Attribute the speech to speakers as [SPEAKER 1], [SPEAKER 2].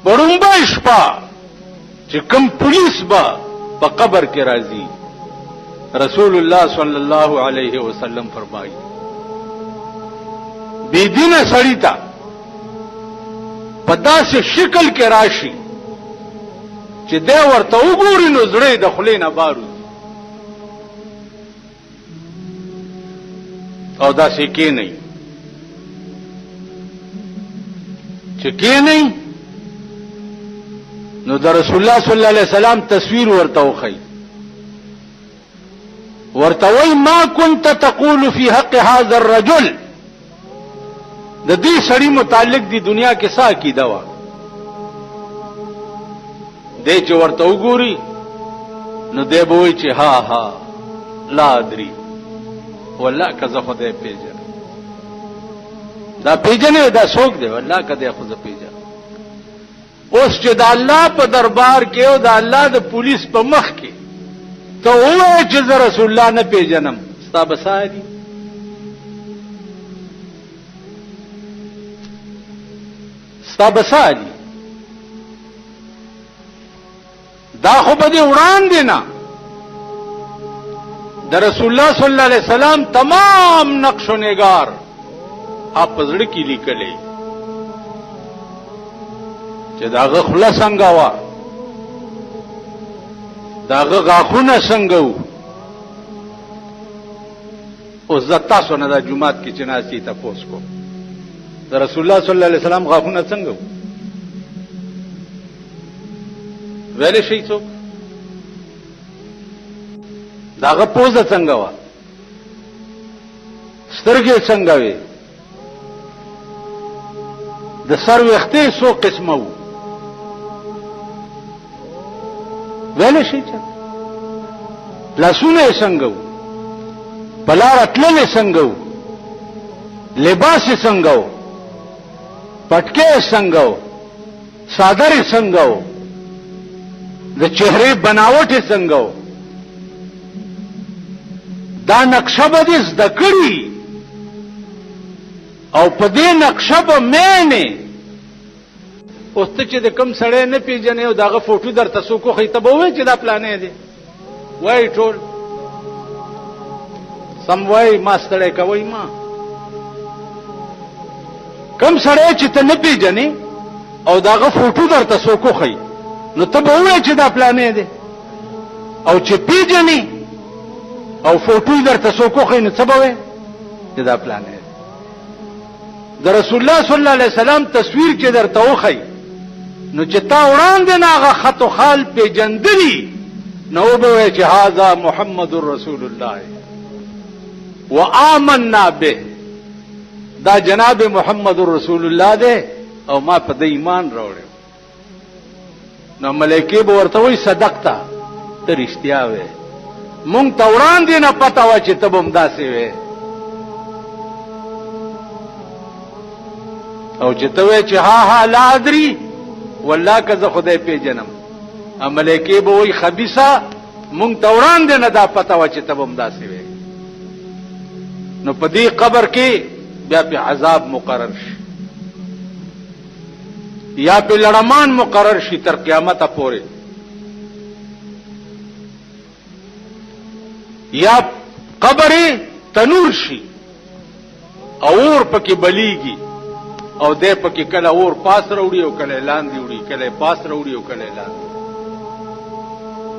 [SPEAKER 1] پړومبه شپه چې کوم پولیس به په قبر کې راځي، رسول الله صلی الله علیه وسلم فرمایي بيدینه سړی ته په داسې شکل کې راشي چې دی ورته وګوري نو زړه د خولې نه بار وځي، او داسې کېنئ چې کېنئ نو د رسول الله صلی الله علیه وسلم تصویر ورته وښیي، ورته وایي ما كنت تقول في حق هذا الرجل، د دې سړي متعلق دی دنیا کې څه عقیده وه، دی چې ورته وګوري نو دی به وایي چې ها ها لا ادري والله که زه خدای پیژنم، دا پیژنې دا څوک دی والله که دی خو زه پیژنم. اوس چې د الله په دربار کې او د الله د پولیس په مخ کې ته ووایې چې زه رسول الله نه پیژنم، ستا به څه دي؟ ستا به څه دي؟ دا خو به دې وړاندې نه د رسول الله صلی الله علیه وسلم تمام نقش و نگار آپ په زړه کې لیکلې چې داغه خوله څنګه وه، داغه غاښونه څنګه وو. اوس زه تاسو نه دا جومات کې چې ناستې تپوس کوم د رسول الله صلی الله علیه وسلم غاښونه څنګه وو؟ ویلی شئ څوک؟ داغه پوزه څنګه وه؟ سترګې څنګه وې؟ د سر ویښتې څو قسمه وو؟ ویلی شئ چا؟ لاسونه یې څنګه وو؟ په لاره تللې څنګه وو؟ لباس یې څنګه وو؟ پټکې یې څنګه وو؟ څادر یې څنګه وو؟ د چهرې بناوټ یې څنګه وو؟ دا نقشه به دې زده کړي او په دې نقشه به مینې. اوس ته چې د کوم سړی نه پیژنې او دغه فوټو درته څوک وښیي ته به ووایې چې دا پلانی دی، وایي ټول سم وایي، ما ستړی کوئ ما. کوم سړی چې ته نه پیژنې او دغه فوټو درته څوک وښیي نو ته به ووایې چې دا پلانی دی، او چې پیژنې او فوټو درته څوک وښیي نو څه به وایې چې دا پلانی دی. د رسول الله صلی الله علیه وسلم تصویر چې درته وښیي نو چې تا وړاندې نه هغه خط و خال پیژندلي نو به وایې چې هذا محمد رسول الله وآمنا به، دا جناب محمد رسول الله دی او ما په د ایمان راوړی. نو ملائکې به ورته وایي صدقته، ته رښتیا وې، مونږ ته وړاندې نه پته وه چې ته به همداسې وې، او چې ته وایې چې ها ها لا ادري والله که زه خدای پیژنم، ملائکې به وایي خبیثه مونږ ته وړاندې نه دا پته وه چې ته به همداسې وې. نو په دې قبر کې بیا په عذاب مقرر شي یا په لړمان مقرر شي تر قیامته پورې، یا قبر تنور شي او اور پکې بلیږي او دې پکې کله اور پاس راوړي او کله لاندې وړي، کله پاس راوړي او کله لاندې.